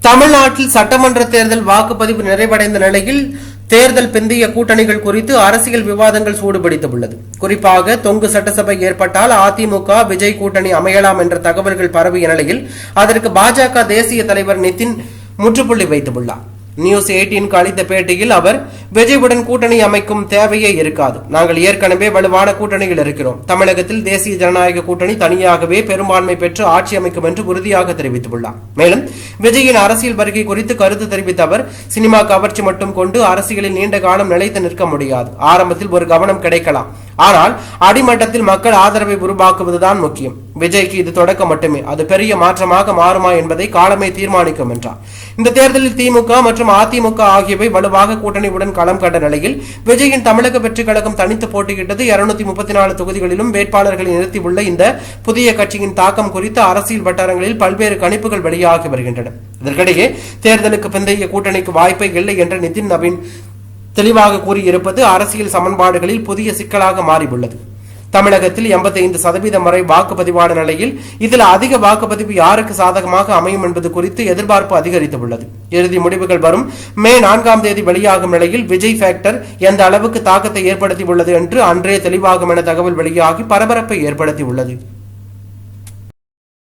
தமிழ்நாட்டில் சட்டமன்ற தேர்தல் வாக்குப்பதிவு நிறைவடைந்த நிலையில் தேர்தல் பிந்தைய கூட்டணிகள் குறித்து அரசியல் விவாதங்கள் சூடுபிடித்துள்ளது. குறிப்பாக தொங்கு சட்டசபை ஏற்பட்டால் அதிமுக விஜய் கூட்டணி அமையலாம் என்ற தகவல்கள் பரவிய நிலையில் அதற்கு பாஜக தேசிய தலைவர் நிதின் முற்றுப்புள்ளி வைத்துள்ளார். நியூஸ் 18க்கு அளித்த பேட்டியில் அவர் விஜயுடன் கூட்டணி அமைக்கும் தேவையே இருக்காது, நாங்கள் ஏற்கனவே வலுவான கூட்டணியில் இருக்கிறோம், தமிழகத்தில் தேசிய ஜனநாயக கூட்டணி தனியாகவே பெரும்பான்மை பெற்று ஆட்சி அமைக்கும் என்று உறுதியாக தெரிவித்துள்ளார். மேலும் விஜயின் அரசியல் வருகை குறித்து கருத்து தெரிவித்த அவர் சினிமா கவர்ச்சி மட்டும் கொண்டு அரசியலில் நீண்ட காலம் நிலைத்து நிற்க முடியாது, ஆரம்பத்தில் ஒரு கவனம் கிடைக்கலாம், ஆனால் அடிமட்டத்தில் மக்கள் ஆதரவை உருவாக்குவதுதான் முக்கியம். விஜய்க்கு இது தொடக்கம் மட்டுமே, அது பெரிய மாற்றமாக மாறுமா என்பதை காலமே தீர்மானிக்கும் என்றார். இந்த தேர்தலில் திமுக மற்றும் அதிமுக ஆகியவை வலுவாக கூட்டணியுடன் களம் கண்ட நிலையில் விஜயின் தமிழக வெற்றி கழகம் தனித்து போட்டியிட்டது 234 தொகுதிகளிலும் வேட்பாளர்களை நிறுத்தியுள்ள இந்த புதிய கட்சியின் தாக்கம் குறித்து அரசியல் வட்டாரங்களில் பல்வேறு கணிப்புகள் வெளியாகி வருகின்றன. இதற்கிடையே தேர்தலுக்கு பிந்தைய கூட்டணிக்கு வாய்ப்பே இல்லை என்ற நிதின் நவீன் தெளிவாக கூறியிருப்பது அரசியல் சமன்பாடுகளில் புதிய சிக்கலாக மாறியுள்ளது. தமிழகத்தில் 85% வரை வாக்குப்பதிவான நிலையில் இதில் அதிக வாக்குப்பதிவு யாருக்கு சாதகமாக அமையும் என்பது குறித்து எதிர்பார்ப்பு அதிகரித்துள்ளது. இறுதி முடிவுகள் வரும் மே 4ஆம் தேதி வெளியாகும் நிலையில் விஜய் ஃபேக்டர் எந்த அளவுக்கு தாக்கத்தை ஏற்படுத்தியுள்ளது என்று அன்றே தெளிவாகும் என தகவல் வெளியாகி பரபரப்பை ஏற்படுத்தியுள்ளது.